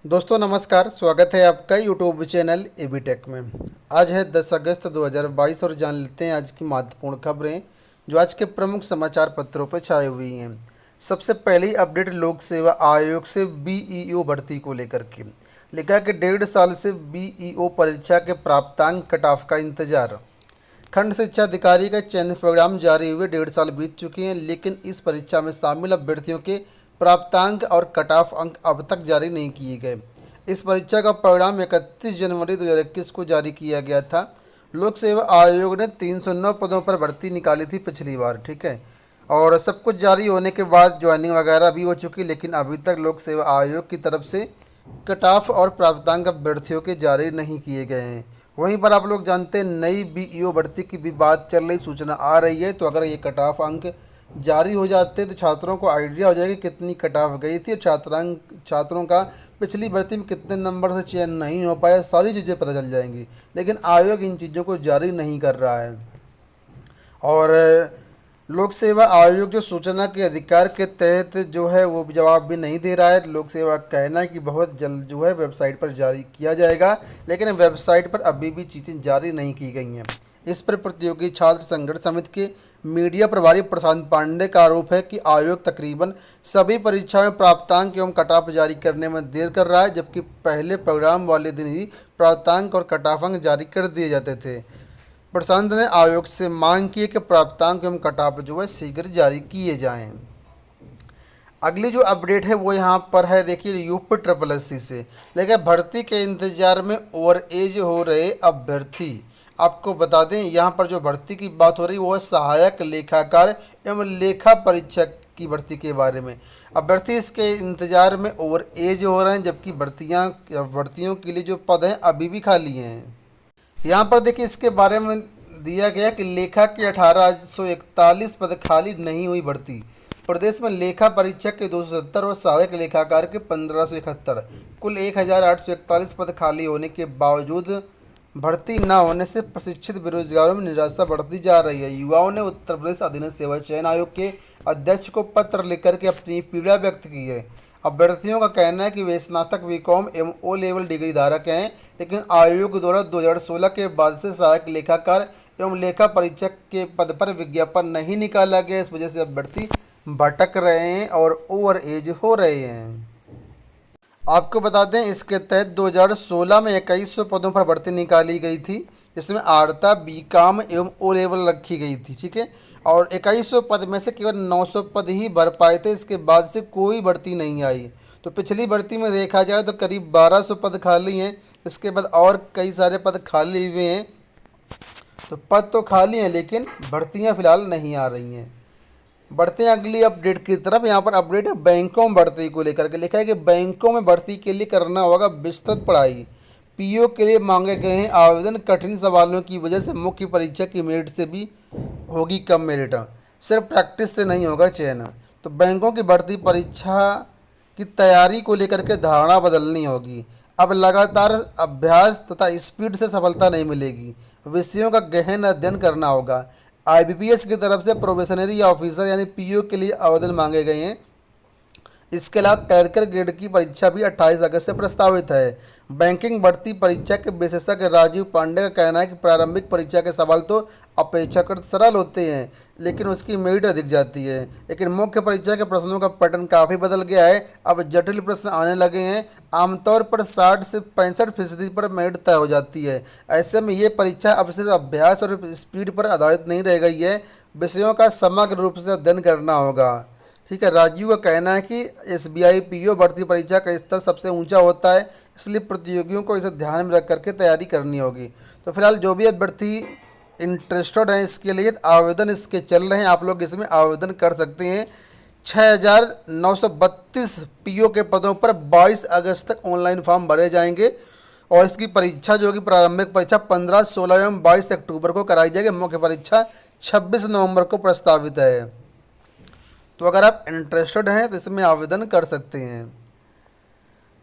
दोस्तों नमस्कार, स्वागत है आपका यूट्यूब चैनल एबी टेक में। आज है 10 अगस्त 2022 और जान लेते हैं आज की महत्वपूर्ण खबरें जो आज के प्रमुख समाचार पत्रों पर छाई हुई हैं। सबसे पहली अपडेट लोक सेवा आयोग से बीईओ भर्ती को लेकर के लिखा कि 1.5 साल से बीईओ परीक्षा के प्राप्तांक कट ऑफ का इंतजार। खंड शिक्षा अधिकारी का चयन प्रोग्राम जारी हुए 1.5 साल बीत चुके हैं, लेकिन इस परीक्षा में शामिल अभ्यर्थियों के प्राप्तांक और कट ऑफ अंक अब तक जारी नहीं किए गए। इस परीक्षा का परिणाम 31 जनवरी 2021 को जारी किया गया था। लोक सेवा आयोग ने 309 पदों पर भर्ती निकाली थी पिछली बार, ठीक है, और सब कुछ जारी होने के बाद ज्वाइनिंग वगैरह भी हो चुकी, लेकिन अभी तक लोक सेवा आयोग की तरफ से कट ऑफ और प्राप्तांक अभ्यर्थियों के जारी नहीं किए गए हैं। वहीं पर आप लोग जानते हैं नई बीईओ भर्ती की भी बात चल रही, सूचना आ रही है। तो अगर ये कट ऑफ अंक जारी हो जाते तो छात्रों को आइडिया हो जाएगा कितनी कट ऑफ गई थी और छात्रों का पिछली भर्ती में कितने नंबर से चयन नहीं हो पाया, सारी चीज़ें पता चल जाएंगी। लेकिन आयोग इन चीज़ों को जारी नहीं कर रहा है। और लोक सेवा आयोग जो सूचना के अधिकार के तहत जो है वो जवाब भी नहीं दे रहा है। लोक सेवा का कहना है कि बहुत जल्द जो है वेबसाइट पर जारी किया जाएगा, लेकिन वेबसाइट पर अभी भी चीज़ें जारी नहीं की गई हैं। इस पर प्रतियोगी छात्र संघर्ष समिति के मीडिया प्रभारी प्रशांत पांडे का आरोप है कि आयोग तकरीबन सभी परीक्षाओं में प्राप्तांक एवं कट ऑफ जारी करने में देर कर रहा है, जबकि पहले प्रोग्राम वाले दिन ही प्राप्तांक और कट ऑफ अंक जारी कर दिए जाते थे। प्रशांत ने आयोग से मांग की है कि प्राप्तांक एवं कट ऑफ जो है शीघ्र जारी किए जाएं। अगली जो अपडेट है वो यहाँ पर है, देखिए यूपी ट्रिपल एस सी से लेकिन भर्ती के इंतजार में ओवर एज हो रहे अभ्यर्थी। आपको बता दें यहाँ पर जो भर्ती की बात हो रही है वो है सहायक लेखाकार एवं लेखा परीक्षक की भर्ती के बारे में। अभ्यर्थी इसके इंतजार में ओवर एज हो रहे हैं, जबकि भर्तियों के लिए जो पद हैं अभी भी खाली हैं। यहाँ पर देखिए इसके बारे में दिया गया कि लेखा के 1841 पद खाली नहीं हुई भर्ती। प्रदेश में लेखा परीक्षक के 270 और सहायक लेखाकार के 1571, कुल 1841 पद खाली होने के बावजूद भर्ती न होने से प्रशिक्षित बेरोजगारों में निराशा बढ़ती जा रही है। युवाओं ने उत्तर प्रदेश अधीनस्थ सेवा चयन आयोग के अध्यक्ष को पत्र लिखकर के अपनी पीड़ा व्यक्त की है। अभ्यर्थियों का कहना है कि वे स्नातक बीकॉम एवं ओ लेवल डिग्री धारक हैं, लेकिन आयोग द्वारा 2016 के बाद से सहायक लेखाकार एवं लेखा परीक्षक के पद पर विज्ञापन नहीं निकाला गया। इस वजह से अभ्यर्थी भटक रहे हैं और ओवर एज हो रहे हैं। आपको बता दें इसके तहत 2016 में 2100 पदों पर भर्ती निकाली गई थी, जिसमें आर्ता बीकॉम एवं ओ लेवल रखी गई थी, ठीक है, और 2100 पद में से केवल 900 पद ही भर पाए थे। इसके बाद से कोई भर्ती नहीं आई। तो पिछली भर्ती में देखा जाए तो करीब 1200 पद खाली हैं। इसके बाद और कई सारे पद खाली हुए हैं। तो पद तो खाली हैं लेकिन भर्तियां फिलहाल नहीं आ रही हैं। बढ़ते हैं अगली अपडेट की तरफ। यहाँ पर अपडेट है बैंकों में भर्ती को लेकर के। लिखा है कि बैंकों में भर्ती के लिए करना होगा विस्तृत पढ़ाई। पीओ के लिए मांगे गए हैं आवेदन। कठिन सवालों की वजह से मुख्य परीक्षा की मेरिट से भी होगी कम मेरिट, सिर्फ प्रैक्टिस से नहीं होगा चयन। तो बैंकों की भर्ती परीक्षा की तैयारी को लेकर के धारणा बदलनी होगी। अब लगातार अभ्यास तथा स्पीड से सफलता नहीं मिलेगी, विषयों का गहन अध्ययन करना होगा। आईबीपीएस की तरफ से प्रोबेशनरी ऑफिसर यानी पीओ के लिए आवेदन मांगे गए हैं। इसके अलावा क्लर्कल ग्रेड की परीक्षा भी 28 अगस्त से प्रस्तावित है। बैंकिंग भर्ती परीक्षा के विशेषज्ञ राजीव पांडे का कहना है कि प्रारंभिक परीक्षा के सवाल तो अपेक्षाकृत सरल होते हैं, लेकिन उसकी मेरिट अधिक जाती है। लेकिन मुख्य परीक्षा के प्रश्नों का पैटर्न काफ़ी बदल गया है। अब जटिल प्रश्न आने लगे हैं। आमतौर पर 60 से 65% पर मेरिट तय हो जाती है। ऐसे में ये परीक्षा अब सिर्फ अभ्यास और स्पीड पर आधारित नहीं रह गई है, विषयों का समग्र रूप से अध्ययन करना होगा, ठीक है। राजीव का कहना है कि एसबीआई पीओ भर्ती परीक्षा का स्तर सबसे ऊंचा होता है, इसलिए प्रतियोगियों को इसे ध्यान में रख करके तैयारी करनी होगी। तो फिलहाल जो भी अभ्यर्थी इंटरेस्टेड हैं इसके लिए आवेदन इसके चल रहे हैं, आप लोग इसमें आवेदन कर सकते हैं। 6932 पीओ के पदों पर 22 अगस्त तक ऑनलाइन फॉर्म भरे जाएंगे और इसकी परीक्षा जो कि प्रारंभिक परीक्षा 15, 16 एवं 22 अक्टूबर को कराई जाएगी। मुख्य परीक्षा 26 नवंबर को प्रस्तावित है। तो अगर आप इंटरेस्टेड हैं तो इसमें आवेदन कर सकते हैं।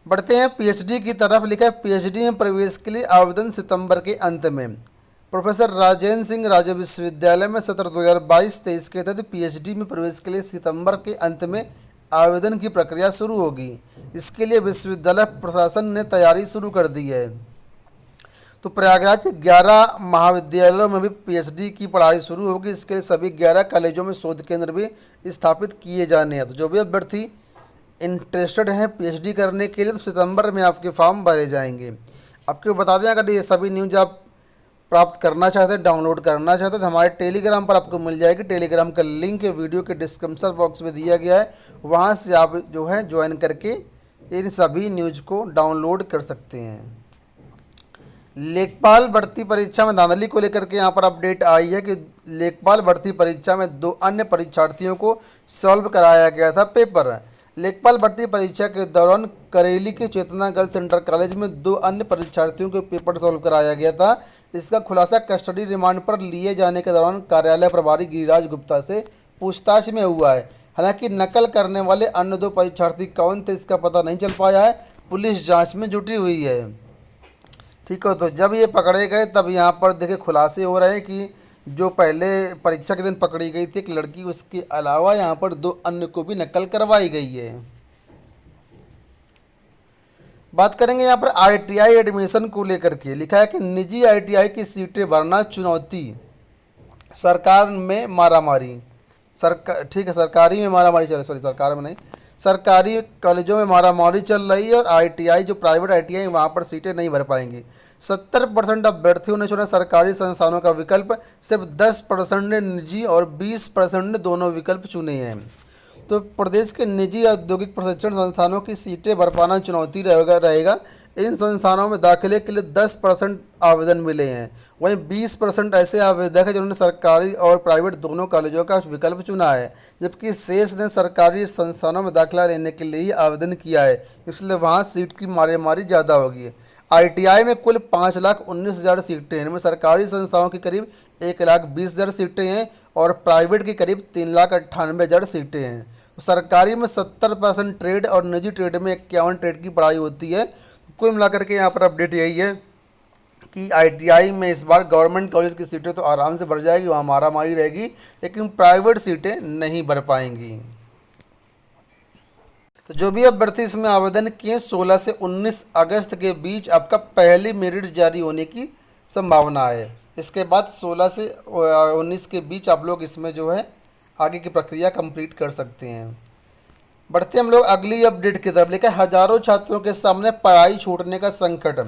बढ़ते हैं पीएचडी की तरफ। लिखा है पीएचडी में प्रवेश के लिए आवेदन सितंबर के अंत में। प्रोफेसर राजेंद्र सिंह राज्य विश्वविद्यालय में सत्र 2022-23 के तहत पीएचडी में प्रवेश के लिए सितंबर के अंत में आवेदन की प्रक्रिया शुरू होगी। इसके लिए विश्वविद्यालय प्रशासन ने तैयारी शुरू कर दी है। तो प्रयागराज के 11 महाविद्यालयों में भी पीएचडी की पढ़ाई शुरू होगी। इसके लिए सभी 11 कॉलेजों में शोध केंद्र भी स्थापित किए जाने हैं। तो जो भी अभ्यर्थी इंटरेस्टेड हैं पीएचडी करने के लिए, तो सितंबर में आपके फॉर्म भरे जाएंगे। आपको बता दें, अगर ये सभी न्यूज आप प्राप्त करना चाहते हैं, डाउनलोड करना चाहते हैं, तो हमारे टेलीग्राम पर आपको मिल जाएगी। टेलीग्राम का लिंक वीडियो के डिस्क्रिप्शन बॉक्स में दिया गया है, वहाँ से आप जो है ज्वाइन करके इन सभी न्यूज को डाउनलोड कर सकते हैं। लेखपाल भर्ती परीक्षा में धांधली को लेकर के यहाँ पर अपडेट आई है कि लेखपाल भर्ती परीक्षा में 2 अन्य परीक्षार्थियों को सॉल्व कराया गया था पेपर। लेखपाल भर्ती परीक्षा के दौरान करेली के चेतना गर्ल्स इंटर कॉलेज में 2 अन्य परीक्षार्थियों को पेपर सॉल्व कराया गया था। इसका खुलासा कस्टडी रिमांड पर लिए जाने के दौरान कार्यालय प्रभारी गिरिराज गुप्ता से पूछताछ में हुआ है। हालांकि नकल करने वाले अन्य 2 परीक्षार्थी कौन थे, इसका पता नहीं चल पाया है। पुलिस जांच में जुटी हुई है। ठीक है, तो जब ये पकड़े गए तब यहाँ पर देखिए खुलासे हो रहे हैं कि जो पहले परीक्षा के दिन पकड़ी गई थी एक लड़की, उसके अलावा यहाँ पर 2 अन्य को भी नकल करवाई गई है। बात करेंगे यहाँ पर आईटीआई एडमिशन को लेकर के। लिखा है कि निजी आईटीआई की सीटें भरना चुनौती, सरकार में मारामारी। ठीक है, सरकारी में मारामारी चल, सॉरी सरकार में नहीं, सरकारी कॉलेजों में मारामारी चल रही है। और आईटीआई जो प्राइवेट आईटीआई वहाँ पर सीटें नहीं भर पाएंगी। 70% अभ्यर्थियों ने चुना सरकारी संस्थानों का विकल्प, सिर्फ 10% ने निजी और 20% ने दोनों विकल्प चुने हैं। तो प्रदेश के निजी औद्योगिक प्रशिक्षण संस्थानों की सीटें भर पाना चुनौती रहेगा। इन संस्थानों में दाखिले के लिए 10% आवेदन मिले हैं। वहीं 20% ऐसे आवेदक हैं जिन्होंने सरकारी और प्राइवेट दोनों कॉलेजों का विकल्प चुना है, जबकि शेष ने सरकारी संस्थानों में दाखिला लेने के लिए ही आवेदन किया है, इसलिए वहाँ सीट की मारामारी ज़्यादा होगी। आईटीआई में कुल 5,19,000 सीटें हैं। इनमें सरकारी संस्थाओं की करीब 1,20,000 सीटें हैं और प्राइवेट की करीब 3,98,000 सीटें हैं। सरकारी में 70% ट्रेड और निजी ट्रेड में 51 ट्रेड की पढ़ाई होती है। कुल मिलाकर के यहाँ पर अपडेट यही है कि आईटीआई में इस बार गवर्नमेंट कॉलेज की सीटें तो आराम से भर जाएगी, वहाँ मारामारी रहेगी, लेकिन प्राइवेट सीटें नहीं भर पाएंगी। तो जो भी अभ्यर्थी इसमें आवेदन किए 16 से 19 अगस्त के बीच आपका पहली मेरिट जारी होने की संभावना है। इसके बाद 16 से 19 के बीच आप लोग इसमें जो है आगे की प्रक्रिया कंप्लीट कर सकते हैं। बढ़ते हम लोग अगली अपडेट की तरफ। लेकर हजारों छात्रों के सामने पढ़ाई छूटने का संकट।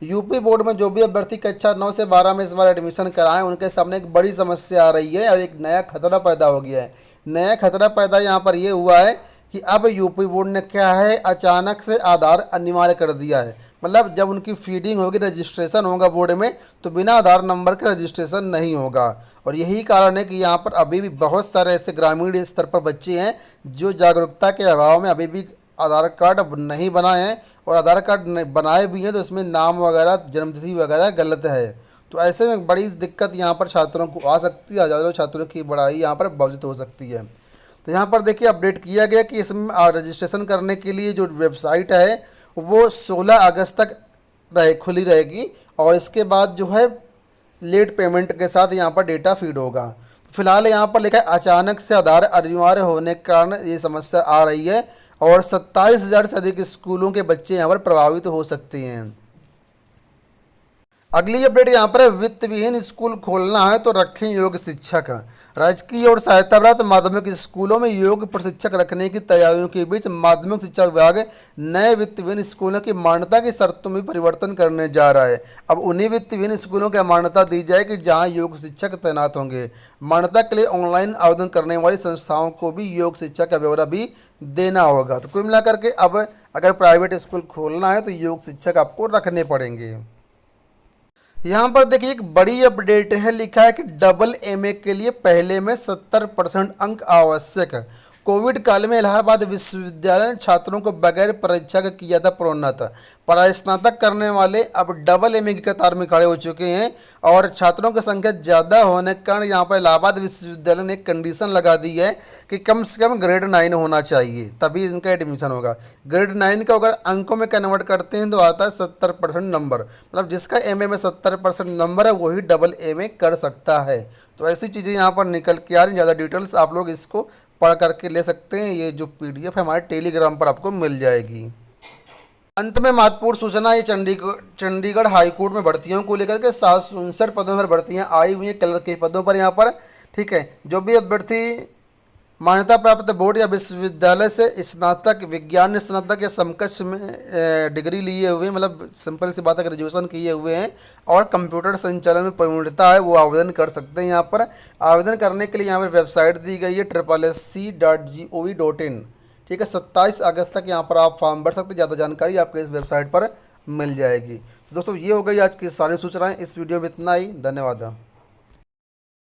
यूपी बोर्ड में जो भी अभ्यर्थी कक्षा 9 से 12 में इस बार एडमिशन कराएं, उनके सामने एक बड़ी समस्या आ रही है और एक नया खतरा पैदा हो गया है। नया खतरा पैदा यहाँ पर ये हुआ है कि अब यूपी बोर्ड ने क्या है, अचानक से आधार अनिवार्य कर दिया है। मतलब जब उनकी फीडिंग होगी, रजिस्ट्रेशन होगा बोर्ड में, तो बिना आधार नंबर के रजिस्ट्रेशन नहीं होगा। और यही कारण है कि यहाँ पर अभी भी बहुत सारे ऐसे ग्रामीण स्तर पर बच्चे हैं जो जागरूकता के अभाव में अभी भी आधार कार्ड नहीं बनाए हैं, और आधार कार्ड बनाए भी हैं तो इसमें नाम वगैरह, जन्मतिथि वगैरह गलत है। तो ऐसे में बड़ी दिक्कत यहाँ पर छात्रों को आ सकती है। हजारों छात्रों की पढ़ाई यहाँ पर बाधित हो सकती है। तो यहाँ पर देखिए अपडेट किया गया कि इसमें रजिस्ट्रेशन करने के लिए जो वेबसाइट है वो 16 अगस्त तक खुली रहेगी, और इसके बाद जो है लेट पेमेंट के साथ यहाँ पर डेटा फीड होगा। फिलहाल यहाँ पर लिखा है अचानक से आधार अनिवार्य होने के कारण ये समस्या आ रही है, और 27,000 से अधिक स्कूलों के बच्चे यहाँ पर प्रभावित हो सकते हैं। अगली अपडेट यहाँ पर वित्त विहीन स्कूल खोलना है तो रखें योग शिक्षक। राजकीय और सहायता प्राप्त माध्यमिक स्कूलों में योग प्रशिक्षक रखने की तैयारियों के बीच माध्यमिक शिक्षा विभाग नए वित्त विहीन स्कूलों की मान्यता की शर्तों में परिवर्तन करने जा रहा है। अब उन्हीं वित्त विहीन स्कूलों की मान्यता दी जाएगी जहाँ योग शिक्षक तैनात होंगे। मान्यता के लिए ऑनलाइन आवेदन करने वाली संस्थाओं को भी योग शिक्षा का ब्यौरा भी देना होगा। तो कुल मिलाकर के अब अगर प्राइवेट स्कूल खोलना है तो योग शिक्षक आपको रखने पड़ेंगे। यहाँ पर देखिए एक बड़ी अपडेट है। लिखा है कि डबल एमए के लिए पहले में 70% अंक आवश्यक। कोविड काल में इलाहाबाद विश्वविद्यालय ने छात्रों को बगैर परीक्षा का किया था प्रोन्नत। परास्नातक करने वाले अब डबल एमए की कतार में खड़े हो चुके हैं, और छात्रों की संख्या ज़्यादा होने के कारण यहाँ पर इलाहाबाद विश्वविद्यालय ने एक कंडीशन लगा दी है कि कम से कम ग्रेड 9 होना चाहिए, तभी इनका एडमिशन होगा। ग्रेड 9 का अगर अंकों में कन्वर्ट करते हैं तो आता है 70% नंबर। मतलब जिसका एमए में 70% नंबर है वही डबल एमए कर सकता है। तो ऐसी चीज़ें यहाँ पर निकल के आ रही हैं। ज़्यादा डिटेल्स आप लोग इसको पढ़ करके ले सकते हैं। ये जो PDF है हमारे टेलीग्राम पर आपको मिल जाएगी। अंत में महत्वपूर्ण सूचना, ये चंडीगढ़ हाई कोर्ट में भर्तियों को लेकर के 759 पदों पर भर्तियां आई हुई हैं क्लर्क के पदों पर यहाँ पर। ठीक है, जो भी अभ्यर्थी मान्यता प्राप्त बोर्ड या विश्वविद्यालय से स्नातक, विज्ञान स्नातक या समकक्ष में डिग्री लिए हुए, मतलब सिंपल सी बात है ग्रेजुएशन किए हुए हैं और कंप्यूटर संचालन में प्रवीणता है, वो आवेदन कर सकते हैं। यहाँ पर आवेदन करने के लिए यहाँ पर वेबसाइट दी गई है SSSC.gov.in। ठीक है, 27 अगस्त तक यहाँ पर आप फॉर्म भर सकते हैं। ज़्यादा जानकारी आपको इस वेबसाइट पर मिल जाएगी। दोस्तों ये हो गई आज की सारी सूचनाएँ। इस वीडियो में इतना ही। धन्यवाद।